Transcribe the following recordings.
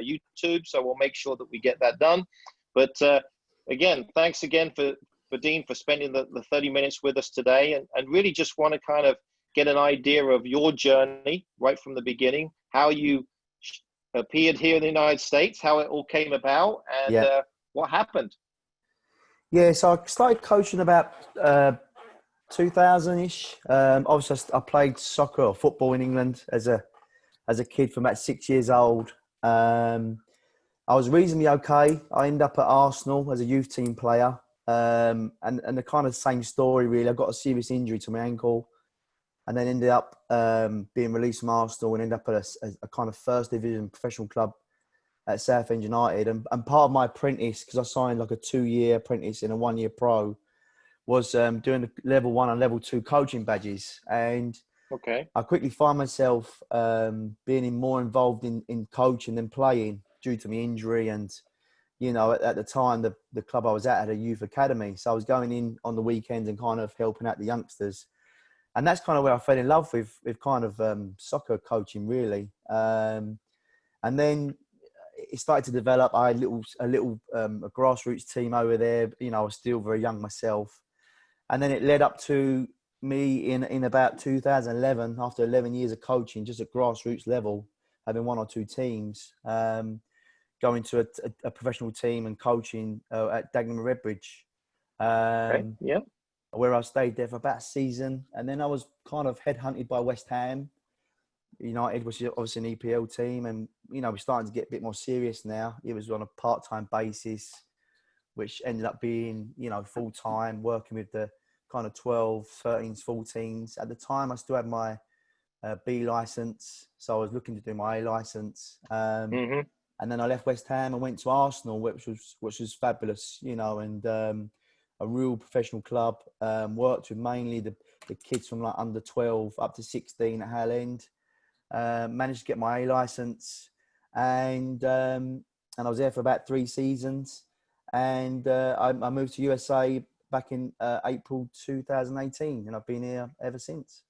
YouTube, so we'll make sure that we get that done. But again, thanks again for Dean for spending the 30 minutes with us today, and really just want to kind of get an idea of your journey right from the beginning, how you appeared here in the United States, how it all came about, and what happened. Yeah, so I started coaching about 2000-ish. Obviously, I played soccer or football in England as a kid from about 6 years old. I was reasonably okay. I ended up at Arsenal as a youth team player. And the kind of same story, really. I got a serious injury to my ankle and then ended up being released from Arsenal and ended up at a kind of first division professional club at Southend United. And part of my apprentice, because I signed like a 2-year apprentice and a 1-year pro, was doing the level 1 and level 2 coaching badges. And I quickly find myself being more involved in coaching than playing due to my injury. And, you know, at the time, the club I was at had a youth academy. So I was going in on the weekends and kind of helping out the youngsters. And that's kind of where I fell in love with kind of soccer coaching, really. And then it started to develop. I had a grassroots team over there. You know, I was still very young myself. And then it led up to me in about 2011, after 11 years of coaching, just at grassroots level, having 1 or 2 teams, going to a professional team and coaching at Dagenham and Redbridge. Where I stayed there for about a season. And then I was kind of headhunted by West Ham United, which is obviously an EPL team. And, you know, we're starting to get a bit more serious now. It was on a part-time basis, which ended up being, you know, full-time, working with the kind of 12, 13s, 14s. At the time, I still had my B licence, so I was looking to do my A licence. And then I left West Ham and went to Arsenal, which was fabulous, you know, and a real professional club. Worked with mainly the kids from like under 12 up to 16 at Hale End. Managed to get my A licence, and I was there for about 3 seasons. And I moved to USA back in April 2018, and I've been here ever since.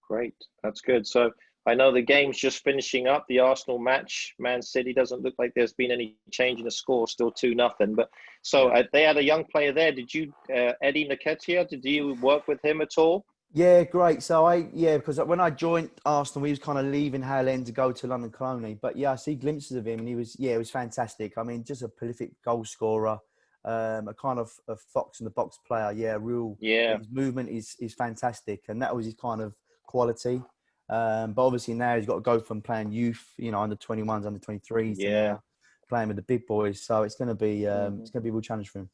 Great, that's good. So I know the game's just finishing up. The Arsenal match, Man City, doesn't look like there's been any change in the score. Still 2-0. But so they had a young player there. Did you, Eddie Nketiah? Did you work with him at all? Yeah, great. So because when I joined Arsenal, he was kind of leaving Hale End to go to London Colony. But yeah, I see glimpses of him, and it was fantastic. I mean, just a prolific goal scorer, a kind of a fox in the box player. His movement is fantastic, and that was his kind of quality. But obviously now he's got to go from playing youth, you know, under 21s, under 23s, to now playing with the big boys. So it's going to be a real challenge for him.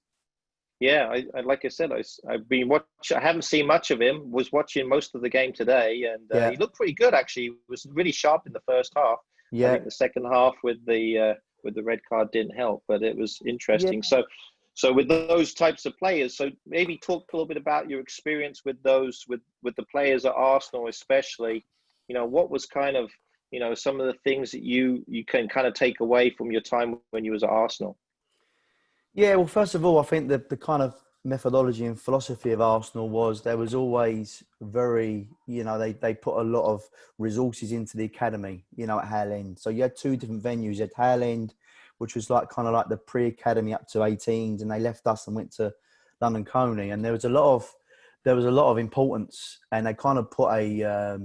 Yeah, I like I said, I've been watching. I haven't seen much of him. Was watching most of the game today, and he looked pretty good actually. He was really sharp in the first half. I think the second half with the red card didn't help, but it was interesting. So with those types of players, so maybe talk a little bit about your experience with those with the players at Arsenal, especially. You know, what was kind of, you know, some of the things that you can kind of take away from your time when you was at Arsenal? Yeah, well, first of all, I think the kind of methodology and philosophy of Arsenal was there was always very, you know, they put a lot of resources into the academy, you know, at Hale End. So you had 2 different venues. You had Hale End, which was like kind of like the pre-academy up to 18s, and they left us and went to London Colney. And there was a lot of importance, and they kind of put a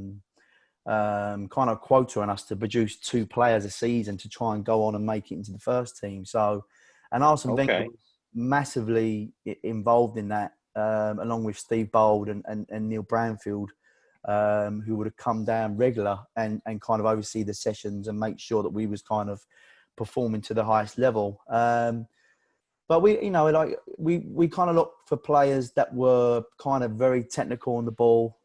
kind of quota on us to produce 2 players a season to try and go on and make it into the first team. So, and Arsene Wenger was massively involved in that, along with Steve Bold and Neil Branfield, who would have come down regular and kind of oversee the sessions and make sure that we was kind of performing to the highest level. But we kind of looked for players that were kind of very technical on the ball.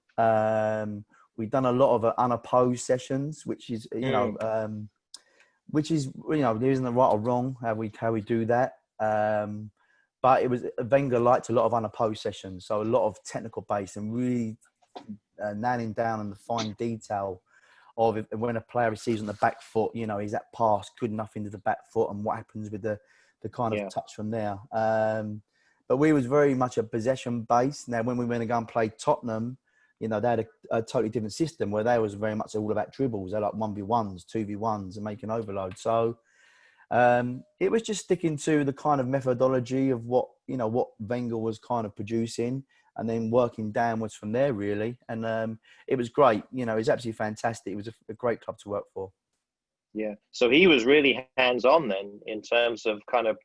We've done a lot of unopposed sessions, which is, there isn't a right or wrong how we do that. But it was, Wenger liked a lot of unopposed sessions, so a lot of technical base and really nailing down on the fine detail of when a player receives on the back foot, you know, is that pass good enough into the back foot, and what happens with the kind of touch from there. But we was very much a possession base. Now, when we went to go and play Tottenham, they had a totally different system where they was very much all about dribbles. They're like 1v1s, 2v1s and making overload. So it was just sticking to the kind of methodology of what Wenger was kind of producing and then working downwards from there, really. And it was great. It was absolutely fantastic. It was a great club to work for. Yeah. So he was really hands-on then in terms of kind of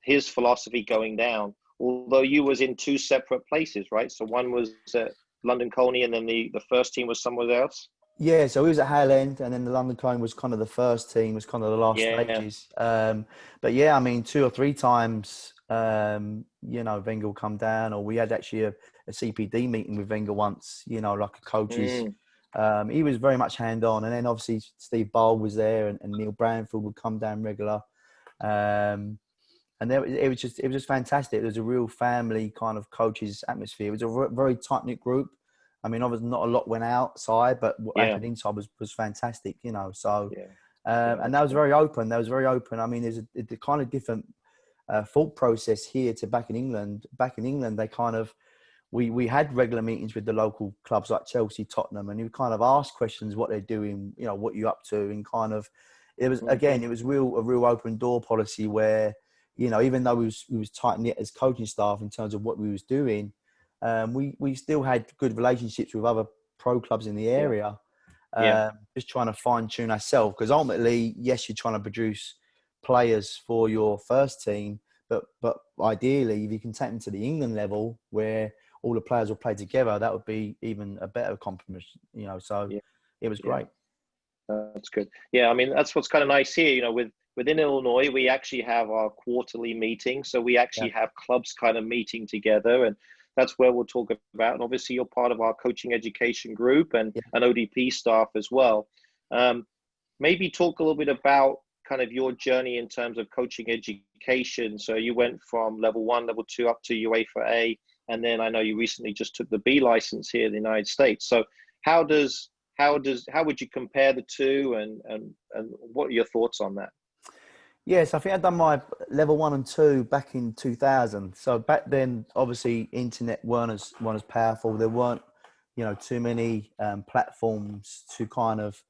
his philosophy going down, although you was in two separate places, right? So one was at London Colney and then the first team was somewhere else? Yeah, so he was at Hale End, and then the London Colney was kind of the first team, was kind of the last stages. But yeah, I mean, 2 or 3 times, Wenger will come down, or we had actually a CPD meeting with Wenger once, like a coaches. He was very much hand-on, and then obviously Steve Bowl was there, and Neil Branfield would come down regular. And it was just fantastic. There was a real family kind of coaches atmosphere. It was a very tight-knit group. I mean, obviously not a lot went outside, but what happened inside was fantastic, So, and that was very open. I mean, there's a kind of different thought process here to back in England. Back in England, they kind of, we had regular meetings with the local clubs like Chelsea, Tottenham, and you kind of ask questions, what they're doing, what you're up to, and kind of, it was a real open door policy where, even though we was tight knit as coaching staff in terms of what we was doing. We still had good relationships with other pro clubs in the area, just trying to fine tune ourselves. Because ultimately, yes, you're trying to produce players for your first team, but ideally, if you can take them to the England level where all the players will play together, that would be even a better compliment. So it was great. That's good. Yeah, I mean, that's what's kind of nice here. Within Illinois, we actually have our quarterly meeting, so we actually have clubs kind of meeting together and. That's where we'll talk about. And obviously, you're part of our coaching education group and an ODP staff as well. Maybe talk a little bit about kind of your journey in terms of coaching education. So you went from level 1, level 2 up to UEFA A, and then I know you recently just took the B license here in the United States. So how would you compare the two, and what are your thoughts on that? Yes, I think I'd done my level 1 and 2 back in 2000. So back then, obviously, internet weren't as powerful. There weren't, too many platforms to kind of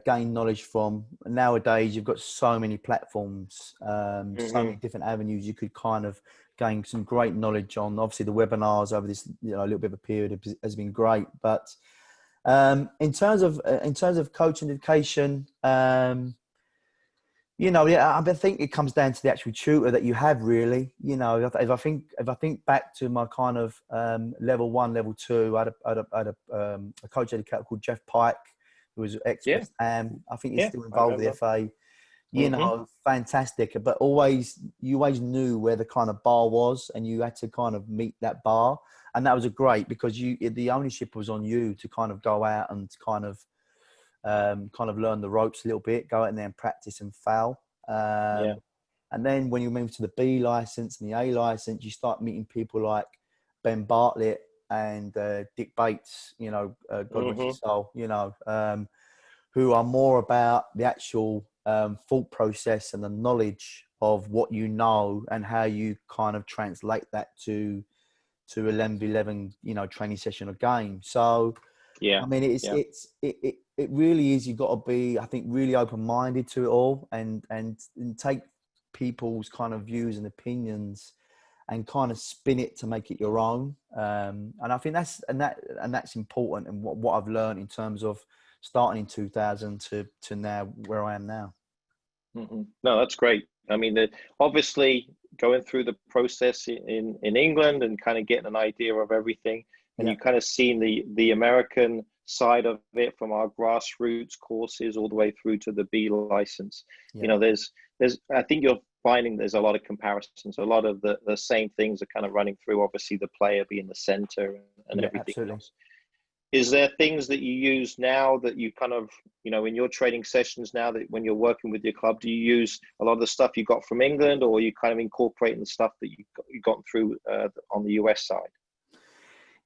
gain knowledge from. Nowadays, you've got so many platforms, so many different avenues you could kind of gain some great knowledge on. Obviously, the webinars over this little bit of a period has been great. But in terms of coaching education. I think it comes down to the actual tutor that you have, really. If I think back to my kind of level 1, level 2, I had a coach educator called Jeff Pike, who was ex-West Ham. I think he's still involved with the FA. Fantastic. But you always knew where the kind of bar was, and you had to kind of meet that bar. And that was great because the ownership was on you to kind of go out and kind of learn the ropes a little bit, go out in there and practice and foul. And then when you move to the B license and the A license, you start meeting people like Ben Bartlett and Dick Bates, God rest his soul, who are more about the actual thought process and the knowledge of what you know and how you kind of translate that to 11v11, training session or game. So, I mean, it really is. You've got to be, I think, really open-minded to it all, and take people's kind of views and opinions, and kind of spin it to make it your own. And I think that's important, and what I've learned in terms of starting in 2000 to now where I am now. No, that's great. I mean, obviously going through the process in England and kind of getting an idea of everything. And you kind of seen the American side of it from our grassroots courses all the way through to the B license. There's I think you're finding there's a lot of comparisons. A lot of the same things are kind of running through. Obviously, the player being the center and everything else. Is there things that you use now that you kind of, in your training sessions now, that when you're working with your club, do you use a lot of the stuff you got from England, or are you kind of incorporating the stuff that you got through on the US side?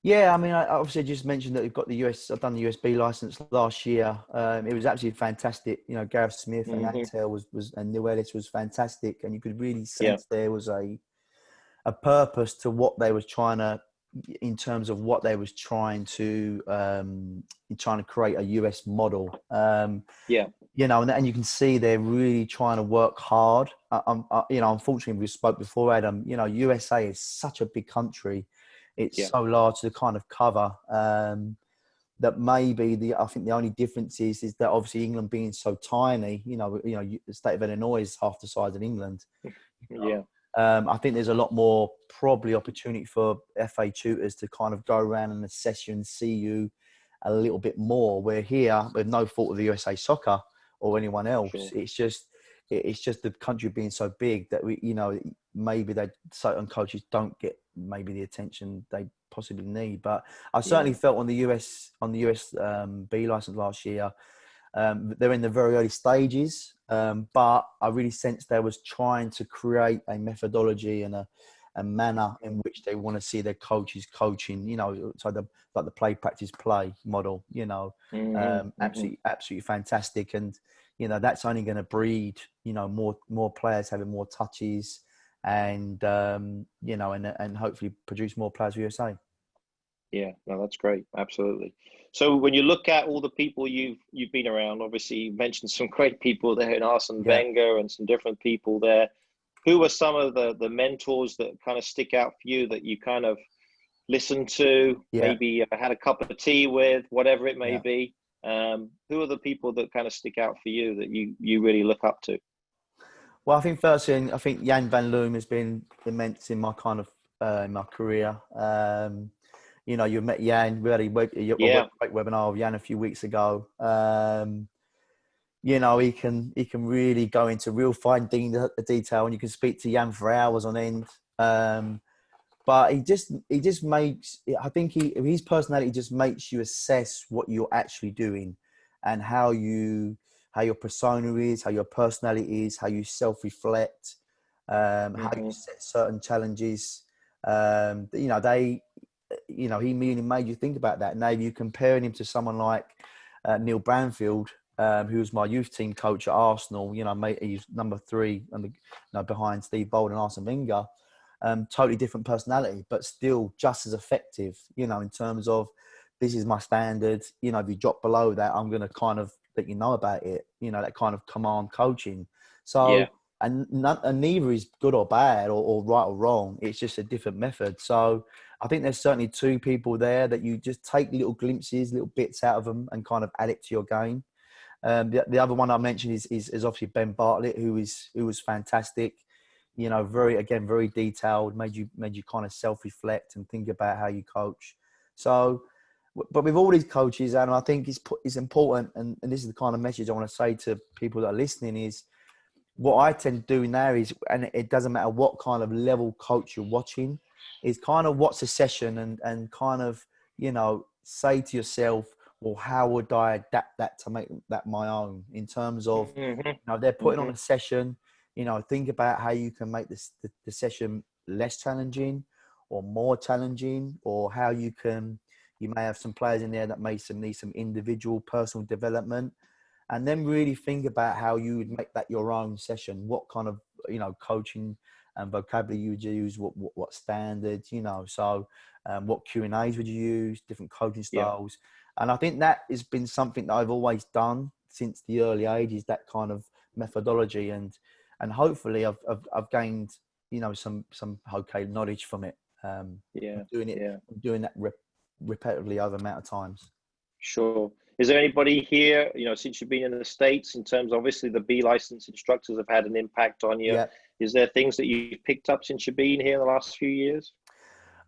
Yeah, I mean, I obviously just mentioned that we've got I've done the USB license last year. It was absolutely fantastic. Gareth Smith and Antel and Neil Ellis was fantastic. And you could really sense there was a purpose to what they was trying to in terms of what they was trying to create a US model. You know, and you can see they're really trying to work hard. You know, unfortunately, we spoke before, Adam. You know, USA is such a big country; it's so large to kind of cover. That maybe I think the only difference is that obviously England being so tiny. You know, the state of Illinois is half the size of England. Yeah. I think there's a lot more probably opportunity for FA tutors to kind of go around and assess you and see you a little bit more. We're here with no fault of the USA Soccer or anyone else. Sure. It's just the country being so big that we, you know, maybe certain coaches don't get maybe the attention they possibly need. But I certainly felt on the US B license last year, they're in the very early stages, but I really sensed they was trying to create a methodology and a manner in which they want to see their coaches coaching, you know, so the play, practice, play model, you know, absolutely fantastic. And, you know, that's only going to breed, you know, more players having more touches and, you know, and hopefully produce more players for USA. Yeah, no, that's great. Absolutely. So when you look at all the people you've been around, obviously you mentioned some great people there in Arsene Wenger and some different people there. Who are some of the mentors that kind of stick out for you that you kind of listen to, maybe had a cup of tea with, whatever it may be? Who are the people that kind of stick out for you that you really look up to? Well, I think firstly, I think Jan van Loom has been immense in my kind of in my career. You know, you met Jan. We had a great webinar of Jan a few weeks ago. You know, he can really go into real fine detail, and you can speak to Jan for hours on end. But he just makes. I think his personality just makes you assess what you're actually doing, and how your persona is, how your personality is, how you self-reflect, how you set certain challenges. You know, he really made you think about that. Now, if you're comparing him to someone like Neil Branfield, who was my youth team coach at Arsenal, you know, he's number 3 behind Steve Bold and Arsene Wenger. Totally different personality, but still just as effective, you know, in terms of this is my standard. You know, if you drop below that, I'm going to kind of let you know about it, you know, that kind of command coaching. So, and neither is good or bad or right or wrong. It's just a different method. So I think there's certainly 2 people there that you just take little glimpses, little bits out of them and kind of add it to your game. The other one I mentioned is obviously Ben Bartlett, who was fantastic. You know, very detailed, made you kind of self-reflect and think about how you coach. So, but with all these coaches, and I think it's important, and this is the kind of message I want to say to people that are listening, is what I tend to do now is, and it doesn't matter what kind of level coach you're watching, is kind of watch a session and kind of, you know, say to yourself, well, how would I adapt that to make that my own, in terms of, you know, they're putting on a session, you know, think about how you can make the session less challenging or more challenging, or how you may have some players in there that need some individual personal development, and then really think about how you would make that your own session. What kind of, you know, coaching and vocabulary you would use, what standards, you know, so what Q&As would you use, different coaching styles. And I think that has been something that I've always done since the early ages, that kind of methodology, and hopefully I've gained, you know, some knowledge from it. Doing that repetitively over amount of times. Sure. Is there anybody here, you know, since you've been in the States, in terms of, obviously the B license instructors have had an impact on you? Is there things that you've picked up since you've been here in the last few years?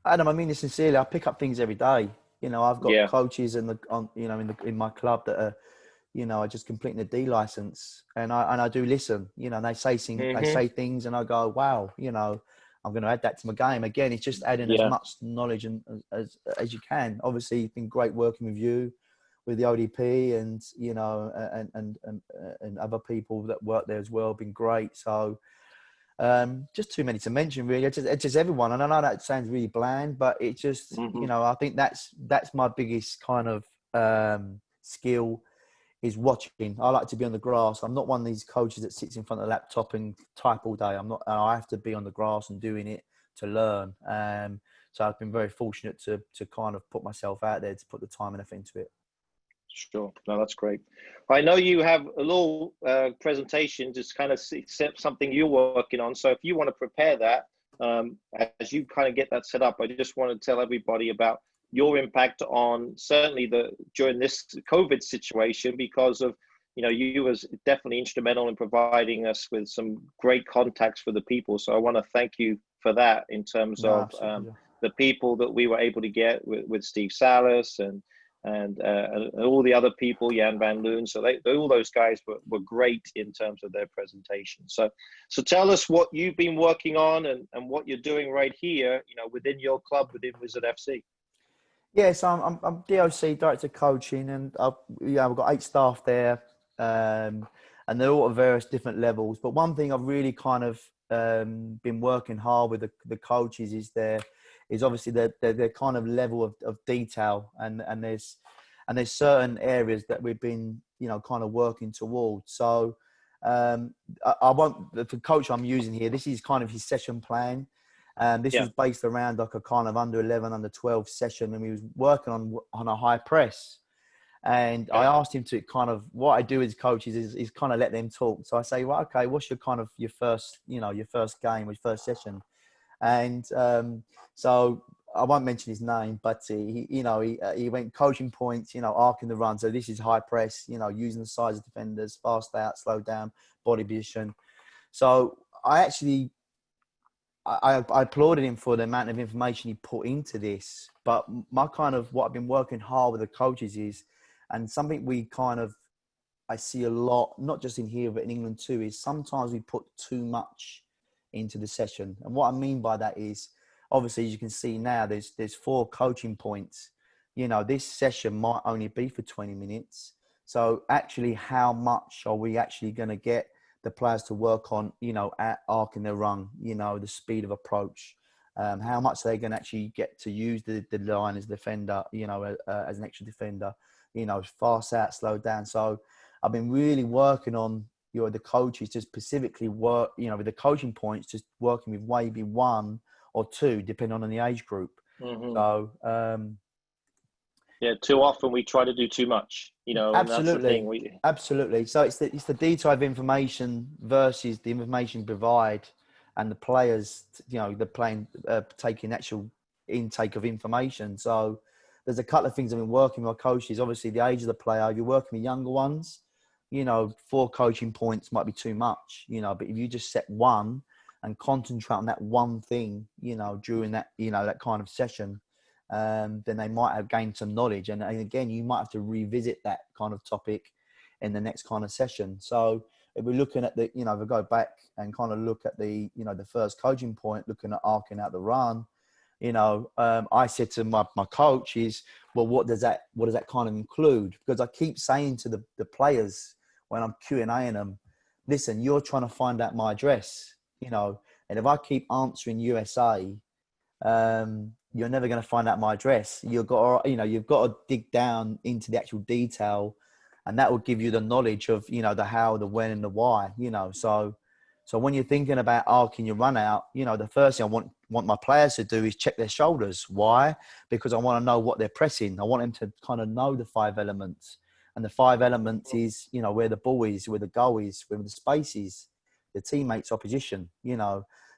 Adam, I mean this sincerely. I pick up things every day. You know, I've got coaches in my club that are, you know, are just completing the D license, and I do listen. You know, and they say things, and I go, wow, you know, I'm going to add that to my game. Again, it's just adding as much knowledge as you can. Obviously, it's been great working with you, with the ODP, and, you know, and other people that work there as well. Been great. So just too many to mention, really. It's just everyone. And I know that sounds really bland, but it just, you know, I think that's my biggest kind of skill, is watching. I like to be on the grass. I'm not one of these coaches that sits in front of the laptop and type all day. I have to be on the grass and doing it to learn. So I've been very fortunate to kind of put myself out there, to put the time and effort into it. Sure. No, that's great. I know you have a little presentation, just kind of something you're working on. So if you want to prepare that, as you kind of get that set up, I just want to tell everybody about your impact on certainly during this COVID situation, because of, you was definitely instrumental in providing us with some great contacts for the people. So I want to thank you for that in terms of the people that we were able to get with Steve Salas and all the other people, Jan van Loon. So all those guys were great in terms of their presentation. So tell us what you've been working on and what you're doing right here, within your club, within Wizard FC. Yeah, so I'm DOC, Director of Coaching, and we've got 8 staff there, and they're all at various different levels. But one thing I've really kind of been working hard with the coaches is obviously their kind of level of detail, and there's certain areas that we've been kind of working towards. So I want the coach I'm using here, this is kind of his session plan. This was based around like a kind of under 11, under 12 session, and we was working on a high press. And I asked him to kind of, what I do as coaches is kind of let them talk. So I say, well, okay, what's your kind of your first game or your first session? And so I won't mention his name, but he went coaching points, arcing the run. So this is high press, using the size of defenders, fast out, slow down, body position. So I applauded him for the amount of information he put into this. But my kind of what I've been working hard with the coaches is, and something I see a lot, not just in here, but in England too, is sometimes we put too much into the session. And what I mean by that is, obviously, as you can see now, there's 4 coaching points. This session might only be for 20 minutes. So actually, how much are we actually going to get the players to work on, at arcing their run, the speed of approach, how much are they going to actually get to use the line as defender, as an extra defender, fast out, slow down. So I've been really working on, the coaches to specifically work, with the coaching points, just working with maybe 1 or 2, depending on the age group. Mm-hmm. So, too often we try to do too much, absolutely. And that's the thing. Absolutely. So it's the detail of information versus the information provide, and the players, taking actual intake of information. So there's a couple of things I've been working with my coaches. Obviously, the age of the player. If you're working with younger ones, 4 coaching points might be too much, but if you just set 1 and concentrate on that one thing, during that, that kind of session, then they might have gained some knowledge. And again, you might have to revisit that kind of topic in the next kind of session. So if we're looking at if we go back and kind of look at the first coaching point, looking at arcing out the run, I said to my coach is, well, what does that kind of include? Because I keep saying to the players when I'm Q&Aing them, listen, you're trying to find out my address, and if I keep answering USA, you're never going to find out my address. You've got to dig down into the actual detail, and that will give you the knowledge of, the how, the when, and the why, So when you're thinking about arcing your run out, the first thing I want my players to do is check their shoulders. Why? Because I want to know what they're pressing. I want them to kind of know the 5 elements. And the 5 elements is, where the ball is, where the goal is, where the space is, the teammates' opposition,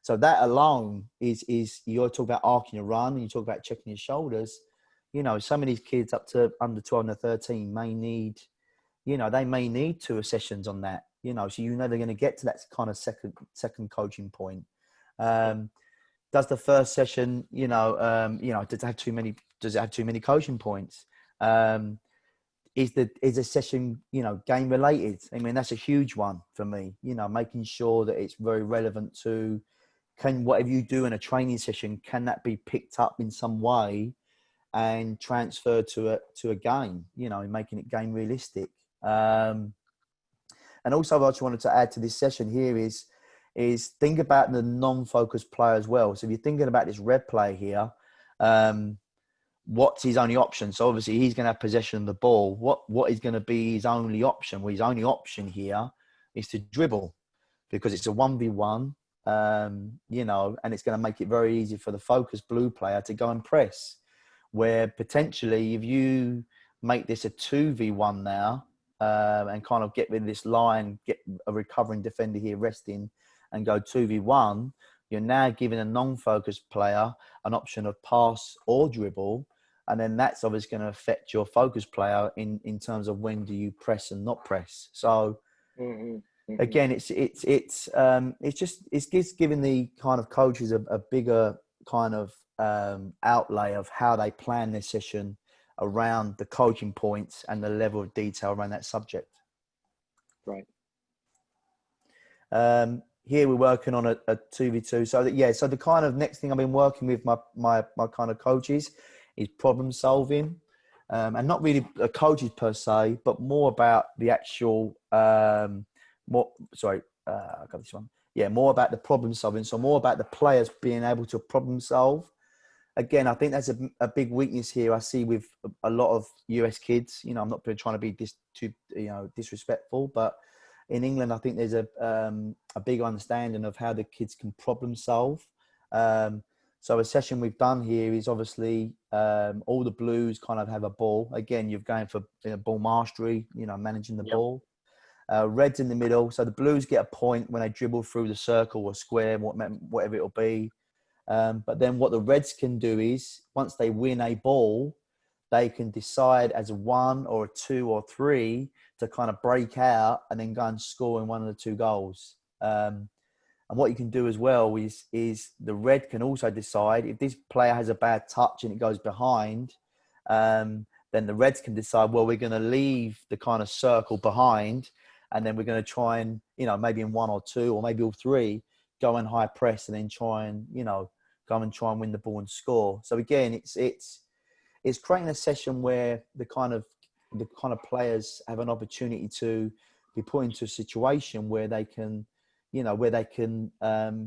So that alone is you're talking about arcing your run, and you talk about checking your shoulders. Some of these kids up to under 12 and 13 may need, they may need 2 sessions on that. So you're never going to get to that kind of second coaching point. Does the first session, does it have too many coaching points? Is a session, game related? I mean, that's a huge one for me, making sure that it's very relevant to, whatever you do in a training session, can that be picked up in some way and transferred to a game, making it game realistic. And also what I just wanted to add to this session here is think about the non-focused player as well. So if you're thinking about this red player here, what's his only option? So obviously he's going to have possession of the ball. What is going to be his only option? Well, his only option here is to dribble, because it's a 1v1. you know, and it's going to make it very easy for the focused blue player to go and press. Where potentially, if you make this a 2v1 now, and kind of get rid of this line, get a recovering defender here resting, and go 2v1, you're now giving a non-focused player an option of pass or dribble, and then that's obviously going to affect your focused player in terms of when do you press and not press. So. Again, it's just giving the kind of coaches a bigger kind of outlay of how they plan their session around the coaching points and the level of detail around that subject. Right. Here we're working on a 2v2. So so the kind of next thing I've been working with my kind of coaches is problem solving. And not really coaches per se, but more about the actual more about the problem solving. So more about the players being able to problem solve. Again, I think that's a big weakness here I see with a lot of US kids. You know, I'm not trying to be disrespectful, but in England, I think there's a big understanding of how the kids can problem solve. So a session we've done here is obviously all the blues kind of have a ball. Again, you're going for ball mastery, you know, managing the ball. Reds in the middle. So the blues get a point when they dribble through the circle or square, whatever it'll be. But then what the reds can do is once they win a ball, they can decide as a 1 or a 2 or 3 to kind of break out and then go and score in one of the 2 goals. And what you can do as well is the red can also decide if this player has a bad touch and it goes behind, then the reds can decide, well, we're going to leave the kind of circle behind and then we're going to try and, you know, maybe in 1 or 2 or maybe all 3, go and high press and then try and, you know, go and try and win the ball and score. So again, it's creating a session where the kind of players have an opportunity to be put into a situation where they can, you know,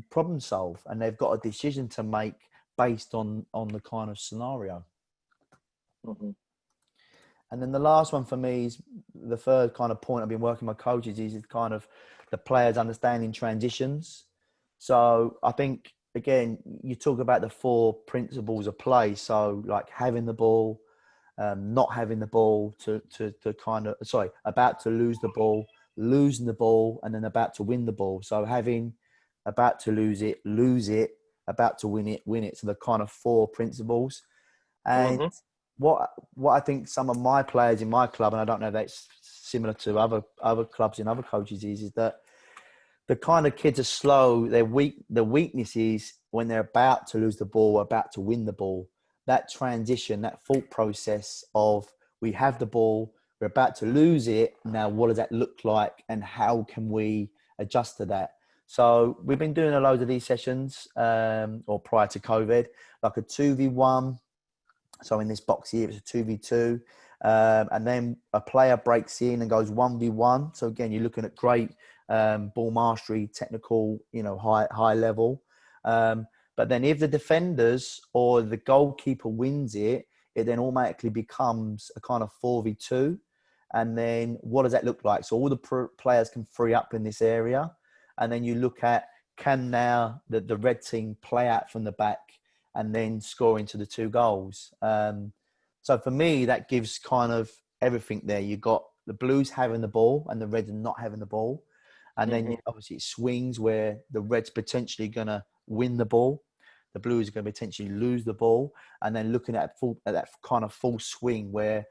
problem solve, and they've got a decision to make based on the kind of scenario. Mm-hmm. And then the last one for me is the third kind of point I've been working with my coaches is kind of the players understanding transitions. So I think, again, you talk about the 4 principles of play. So like having the ball, not having the ball, about to lose the ball, losing the ball, and then about to win the ball. So having, about to lose it, about to win it. So the kind of 4 principles. And what I think some of my players in my club, and I don't know if that's similar to other clubs and other coaches, is that the kind of kids are slow. The weakness is when they're about to lose the ball, about to win the ball. That transition, that thought process of we have the ball, we're about to lose it. Now, what does that look like, and how can we adjust to that? So we've been doing a load of these sessions, or prior to COVID, like a 2v1. So in this box here, it's a 2v2. And then a player breaks in and goes 1v1. So again, you're looking at great ball mastery, technical, you know, high level. But then if the defenders or the goalkeeper wins it, it then automatically becomes a kind of 4v2. And then what does that look like? So all the players can free up in this area. And then you look at, can now the red team play out from the back and then score into the 2 goals? So for me, that gives kind of everything there. You've got the blues having the ball and the reds not having the ball. And then obviously it swings where the red's potentially going to win the ball. The blues are going to potentially lose the ball. And then looking at that kind of full swing where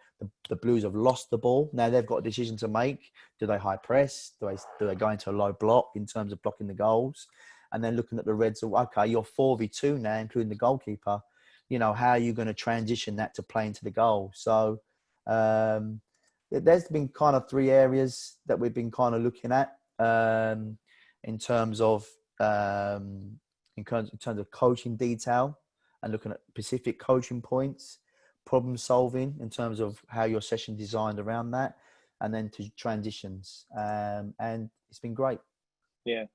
the blues have lost the ball. Now they've got a decision to make. Do they high press? Do they go into a low block in terms of blocking the goals? And then looking at the reds, okay, you're 4v2 now, including the goalkeeper. You know, how are you going to transition that to play into the goal? So there's been kind of 3 areas that we've been kind of looking at in terms of coaching detail and looking at specific coaching points, problem solving in terms of how your session designed around that, and then to transitions. And it's been great. Yeah.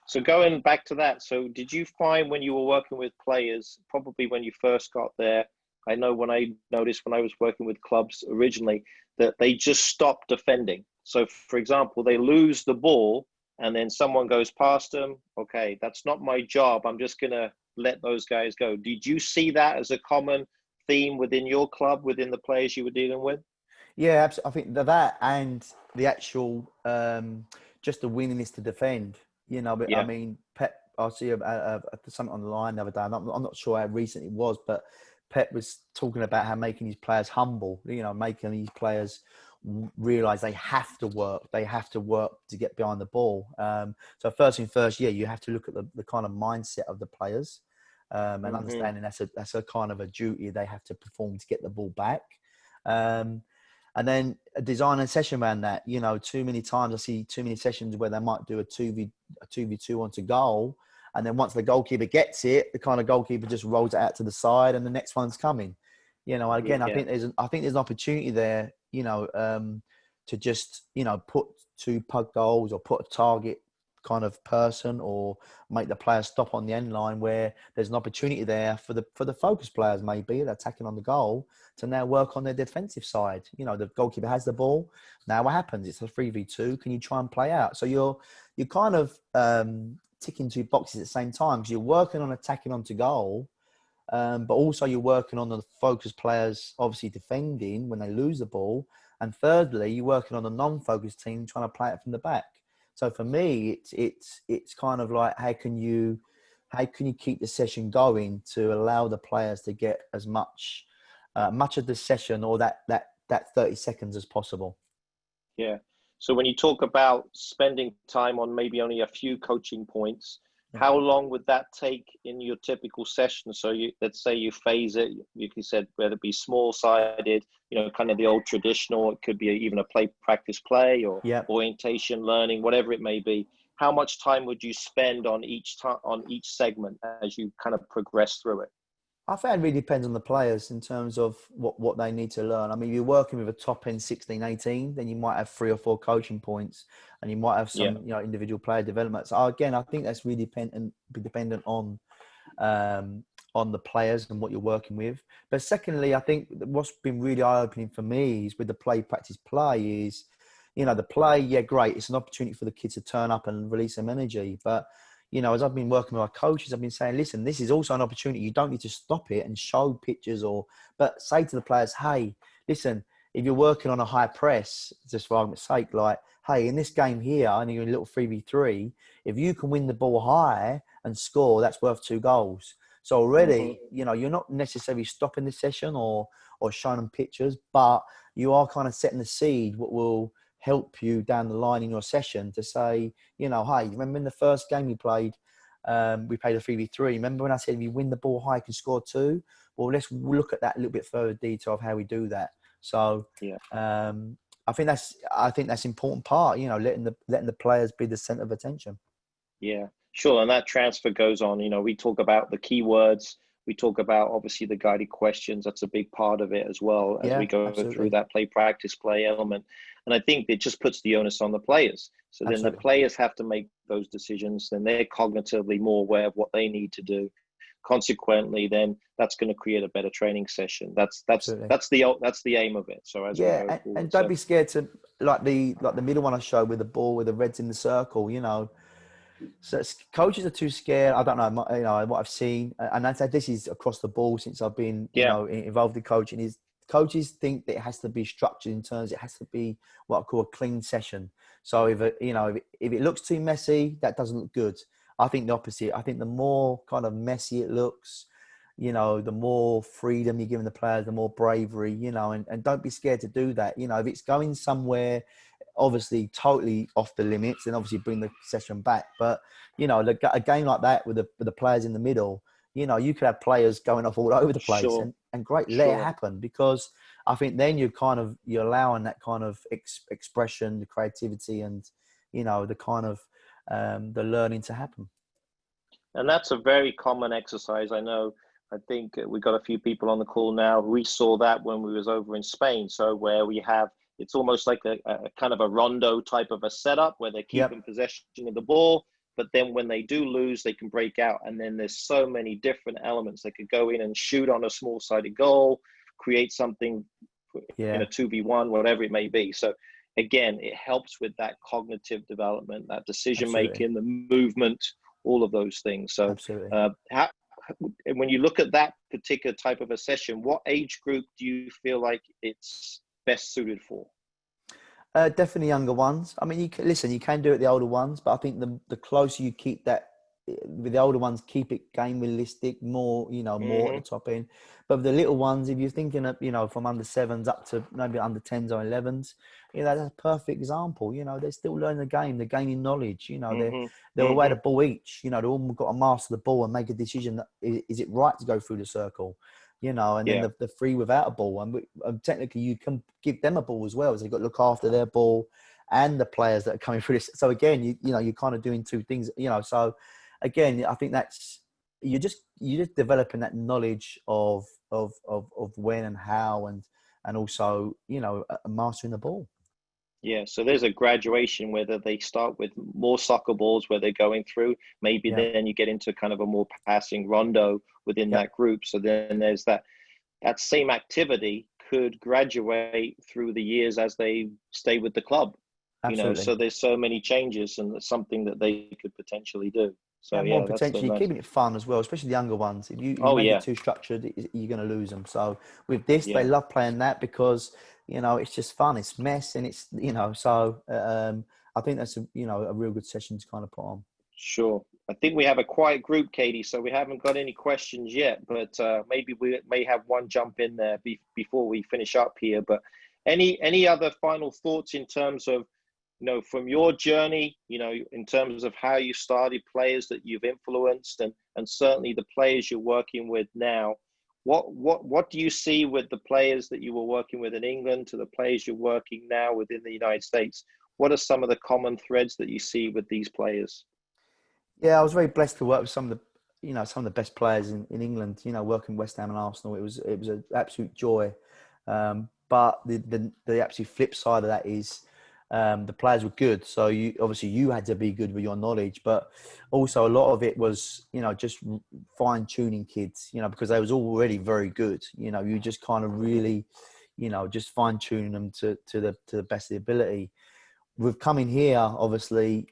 So going back to that, so did you find when you were working with players, probably when you first got there, I know when I noticed when I was working with clubs originally, that they just stopped defending. So for example, they lose the ball and then someone goes past them. Okay, that's not my job. I'm just going to let those guys go. Did you see that as a common theme within your club, within the players you were dealing with? Yeah, absolutely. I think that and the actual just the willingness to defend. But I mean, Pep. I see something on the line the other day. I'm not sure how recent it was, but Pep was talking about how making his players humble. Making these players realize they have to work. They have to work to get behind the ball. So first thing first, you have to look at the kind of mindset of the players and understanding that's a kind of a duty they have to perform to get the ball back. And then design a session around that. Too many times I see too many sessions where they might do a 2v2 onto goal. And then once the goalkeeper gets it, the kind of goalkeeper just rolls it out to the side and the next one's coming. Again, I think there's an opportunity there, to just, put 2 pug goals or put a target kind of person or make the player stop on the end line where there's an opportunity there for the focus players maybe attacking on the goal to now work on their defensive side. The goalkeeper has the ball. Now what happens? It's a 3v2. Can you try and play out? So you're kind of ticking 2 boxes at the same time because you're working on attacking onto goal, but also you're working on the focus players obviously defending when they lose the ball. And thirdly, you're working on the non-focused team trying to play it from the back. So for me, it's kind of like how can you keep the session going to allow the players to get as much of the session or that 30 seconds as possible. Yeah. So when you talk about spending time on maybe only a few coaching points, how long would that take in your typical session? So let's say you phase it, you said whether it be small-sided, kind of the old traditional, it could be even a practice play or orientation learning, whatever it may be. How much time would you spend on each segment as you kind of progress through it? I think it really depends on the players in terms of what they need to learn. I mean, if you're working with a top end 16, 18, then you might have 3 or 4 coaching points and you might have some, individual player development. So again, I think that's really dependent on the players and what you're working with. But secondly, I think what's been really eye-opening for me is with the practice play is, the play, great. It's an opportunity for the kids to turn up and release some energy. But as I've been working with our coaches, I've been saying, listen, this is also an opportunity. You don't need to stop it and show pictures but say to the players, hey, listen, if you're working on a high press, just for argument's sake, like, hey, in this game here, I need a little 3v3. If you can win the ball high and score, that's worth 2 goals. So already, you're not necessarily stopping the session or showing them pictures, but you are kind of setting the seed what will help you down the line in your session to say, hey, remember in the first game we played a 3v3. Remember when I said if you win the ball high, you can score 2? Well, let's look at that a little bit further detail of how we do that. So I think that's important part, letting the players be the center of attention. Yeah, sure. And that transfer goes on. We talk about the keywords. We talk about, obviously, the guided questions. That's a big part of it as well as we go through that practice play element. And I think it just puts the onus on the players. So then the players have to make those decisions. Then they're cognitively more aware of what they need to do. Consequently, then that's going to create a better training session. That's the aim of it. So as we go forward, and don't be scared to like the middle one I showed with the ball with the reds in the circle. So coaches are too scared. I don't know. What I've seen, and I said this is across the ball since I've been, involved in coaching. Is coaches think that it has to be structured in terms. It has to be what I call a clean session. So if it looks too messy, that doesn't look good. I think the opposite. I think the more kind of messy it looks, the more freedom you're giving the players, the more bravery, and don't be scared to do that. If it's going somewhere obviously totally off the limits and obviously bring the session back. But, a game like that with the players in the middle, you could have players going off all over the place and great, let it happen, because I think then you're allowing that kind of expression, the creativity and, the kind of the learning to happen. And that's a very common exercise. I think we got a few people on the call now. We saw that when we was over in Spain. So where we have, it's almost like a kind of a rondo type of a setup where they're keeping possession of the ball. But then when they do lose, they can break out. And then there's so many different elements. They could go in and shoot on a small-sided goal, create something in a 2v1, whatever it may be. So again, it helps with that cognitive development, that decision Absolutely. making, the movement, all of those things. So Absolutely. when you look at that particular type of a session, what age group do you feel like it's best suited for? Definitely younger ones. I mean, you can do it the older ones, but I think the closer you keep that with the older ones, keep it game realistic, more more at the top end. But with the little ones, if you're thinking of from under sevens up to maybe under 10s or 11s, that's a perfect example. They're still learning the game, they're gaining knowledge. They're away the ball each. They've all got to master the ball and make a decision. That, is it right to go through the circle? And then the free without a ball. And technically, you can give them a ball as well. So you've got to look after their ball and the players that are coming through this. So again, you're kind of doing two things. So again, I think that's you're just developing that knowledge of when and how and also mastering the ball. Yeah, so there's a graduation whether they start with more soccer balls where they're going through. Maybe then you get into kind of a more passing rondo within that group. So then there's that same activity could graduate through the years as they stay with the club. Absolutely. So there's so many changes, and it's something that they could potentially do. So more that's so potentially nice. keeping it fun as well, especially the younger ones. If you make it too structured, you're going to lose them. So with this, they love playing that because it's just fun. It's mess, and it's So I think that's a real good session to kind of put on. Sure. I think we have a quiet group, Katie, so we haven't got any questions yet, but maybe we may have one jump in there before we finish up here. But any other final thoughts in terms of, from your journey, in terms of how you started, players that you've influenced, and certainly the players you're working with now? What do you see with the players that you were working with in England to the players you're working now within the United States? What are some of the common threads that you see with these players? Yeah, I was very blessed to work with some of the best players in England. Working West Ham and Arsenal, it was an absolute joy. But the absolute flip side of that is the players were good. So you had to be good with your knowledge, but also a lot of it was just fine tuning kids. Because they was already very good. You just kind of really just fine tuning them to the best of the ability. With coming here, obviously,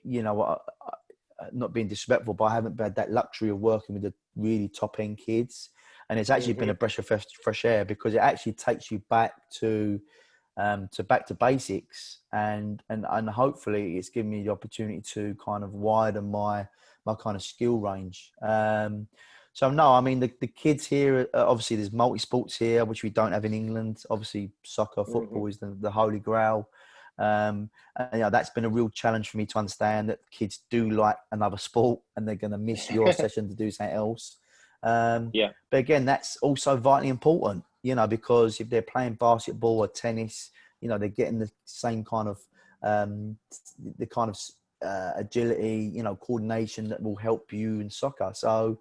not being disrespectful, but I haven't had that luxury of working with the really top end kids, and it's actually been a breath of fresh air because it actually takes you back to basics, and hopefully it's given me the opportunity to kind of widen my kind of skill range. So no, I mean the kids here, obviously there's multi-sports here, which we don't have in England. Obviously soccer, football is the holy grail. And that's been a real challenge for me to understand that kids do like another sport and they're going to miss your session to do something else. But again, that's also vitally important, because if they're playing basketball or tennis, they're getting the same kind of agility, coordination that will help you in soccer. So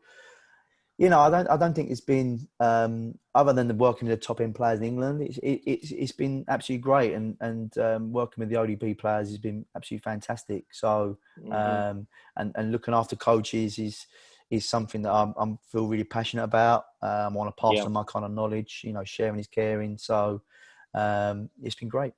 I don't think it's been other than the working with the top end players in England. It's been absolutely great, and working with the ODP players has been absolutely fantastic. So and looking after coaches is something that I feel really passionate about. I want to pass on my kind of knowledge. Sharing is caring. So it's been great.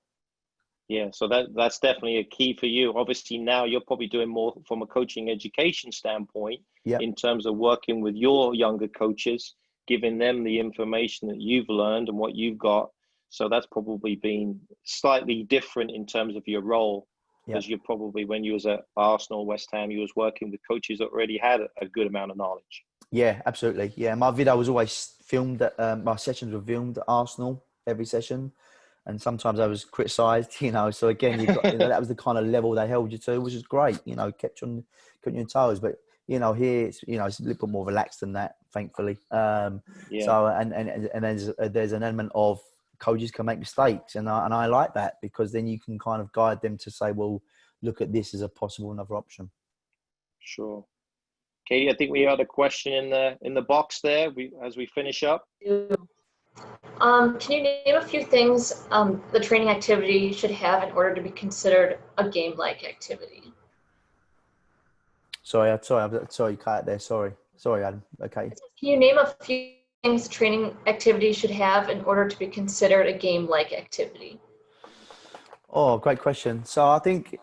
Yeah, so that's definitely a key for you. Obviously, now you're probably doing more from a coaching education standpoint in terms of working with your younger coaches, giving them the information that you've learned and what you've got. So that's probably been slightly different in terms of your role, because you're probably, when you was at Arsenal, West Ham, you was working with coaches that already had a good amount of knowledge. Yeah, absolutely. Yeah, my video was always filmed. My sessions were filmed at Arsenal every session. And sometimes I was criticised, So again, you've got that was the kind of level they held you to, which is great. Kept you on your toes. But here it's it's a little bit more relaxed than that, thankfully. So and there's an element of coaches can make mistakes, and I like that, because then you can kind of guide them to say, well, look at this as a possible another option. Sure. Katie, I think we had a question in the box there. As we finish up. Can you name a few things the training activity should have in order to be considered a game-like activity? Sorry, you cut it there. Sorry, Adam. Okay. Can you name a few things the training activity should have in order to be considered a game-like activity? Oh, great question. So I think,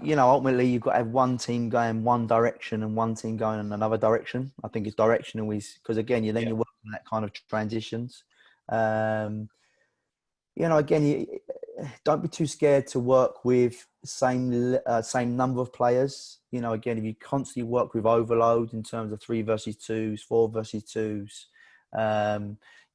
ultimately you've got to have one team going one direction and one team going in another direction. I think it's directional because again, you're working on that kind of transitions. Um, again, don't be too scared to work with same number of players. Again, if you constantly work with overload in terms of 3 versus 2s, 4 versus 2s,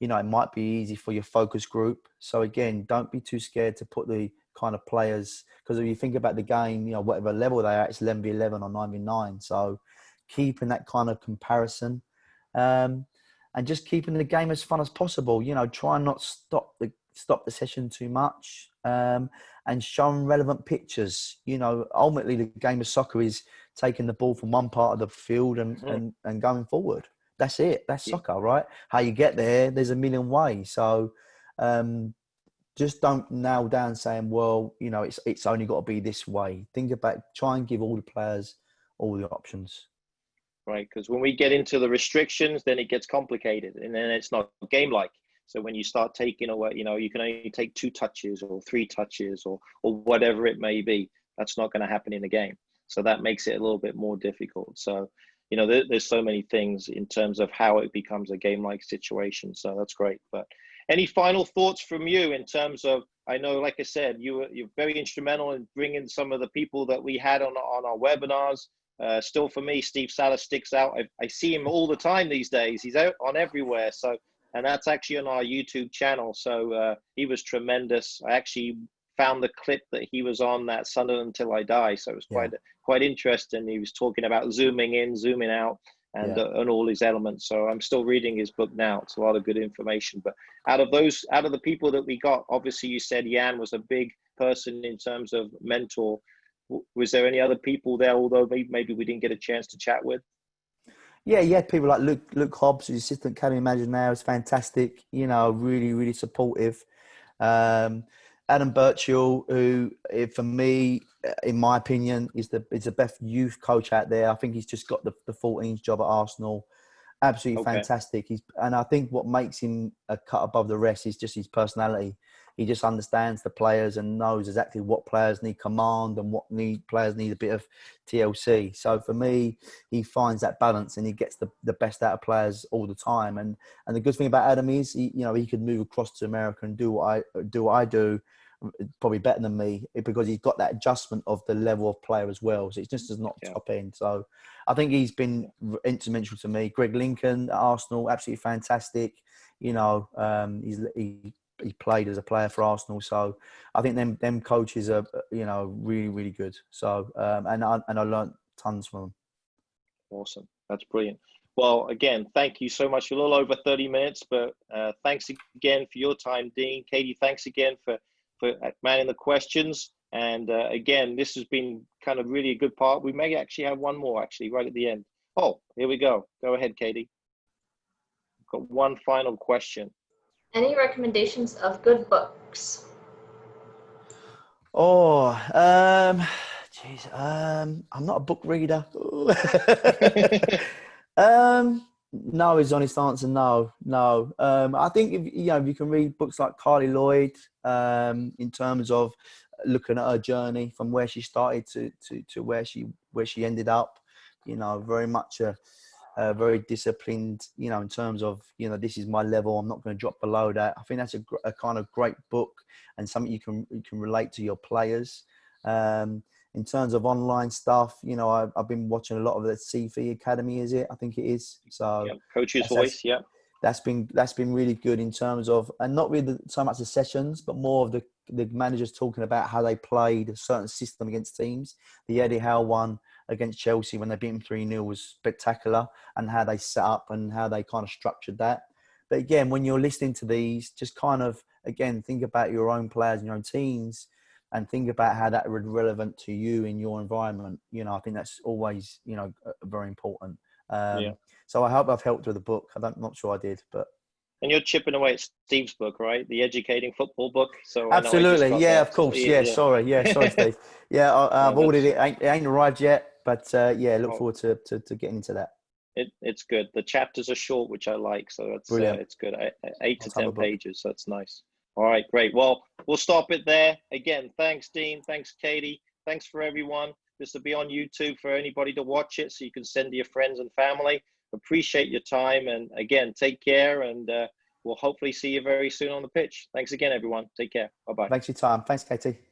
it might be easy for your focus group. So again, don't be too scared to put the kind of players, because if you think about the game, whatever level they are, it's 11v11 or 9v9. So keeping that kind of comparison, and just keeping the game as fun as possible. Try and not stop the session too much, and showing relevant pictures. Ultimately the game of soccer is taking the ball from one part of the field and going forward. That's it. That's soccer, right? How you get there's a million ways. So just don't nail down saying, well, it's only got to be this way. Try and give all the players all the options. Right, because when we get into the restrictions, then it gets complicated, and then it's not game-like. So when you start taking away, you can only take 2 touches or 3 touches or whatever it may be. That's not going to happen in the game. So that makes it a little bit more difficult. So, there's so many things in terms of how it becomes a game-like situation. So that's great. But any final thoughts from you in terms of, I know, like I said, you're very instrumental in bringing some of the people that we had on our webinars. Still, for me, Steve Salas sticks out. I see him all the time these days. He's out on everywhere. So, and that's actually on our YouTube channel. So he was tremendous. I actually found the clip that he was on, that Sunderland Until I Die. So it was quite interesting. He was talking about zooming in, zooming out, and all his elements. So I'm still reading his book now. It's a lot of good information. But out of the people that we got, obviously you said Jan was a big person in terms of mentor. Was there any other people there, although maybe we didn't get a chance to chat with? Yeah, people like Luke Hobbs, who's assistant academy manager now, is fantastic. Really, really supportive. Adam Birchall, who, for me, in my opinion, is the best youth coach out there. I think he's just got the 14th job at Arsenal. Absolutely fantastic. And I think what makes him a cut above the rest is just his personality. He just understands the players and knows exactly what players need command and what players need a bit of TLC. So for me, he finds that balance and he gets the best out of players all the time. And the good thing about Adam is, he could move across to America and do what I do, probably better than me, because he's got that adjustment of the level of player as well. So it's just not top end. So I think he's been instrumental to me. Greg Lincoln at Arsenal, absolutely fantastic. He played as a player for Arsenal, so I think them coaches are really, really good. So and I learned tons from them. Awesome, that's brilliant. Well, again, thank you so much. A little over 30 minutes, but thanks again for your time, Dean. Katie, thanks again for manning the questions. And again, this has been kind of really a good part. We may actually have one more right at the end. Oh, here we go. Go ahead, Katie. I've got one final question. Any recommendations of good books? Oh, I'm not a book reader. No is the honest answer. No. I think if you can read books like Carly Lloyd, in terms of looking at her journey from where she started to where she ended up. Very much very disciplined, in terms of, this is my level. I'm not going to drop below that. I think that's a kind of great book and something you can relate to your players. In terms of online stuff, I've been watching a lot of the CFE Academy, is it? I think it is. So Coach's Voice, That's been really good in terms of, and not really so much the sessions, but more of the managers talking about how they played a certain system against teams. The Eddie Howe one against Chelsea when they beat them 3-0 was spectacular, and how they set up and how they kind of structured that. But again, when you're listening to these, just kind of, again, think about your own players and your own teams and think about how that would be relevant to you in your environment. I think that's always, very important. So I hope I've helped with the book. I'm not sure I did, but. And you're chipping away at Steve's book, right? The Educating Football book. So absolutely, of course. Sorry, Steve. I've ordered it. It ain't arrived yet, but look forward to getting into that. It's good. The chapters are short, which I like, so it's good. 8 to 10 pages, so it's nice. All right, great. Well, we'll stop it there. Again, thanks, Dean. Thanks, Katie. Thanks for everyone. This will be on YouTube for anybody to watch it, so you can send to your friends and family. Appreciate your time. And again, take care. And we'll hopefully see you very soon on the pitch. Thanks again, everyone. Take care. Bye-bye. Thanks for your time. Thanks, Katie.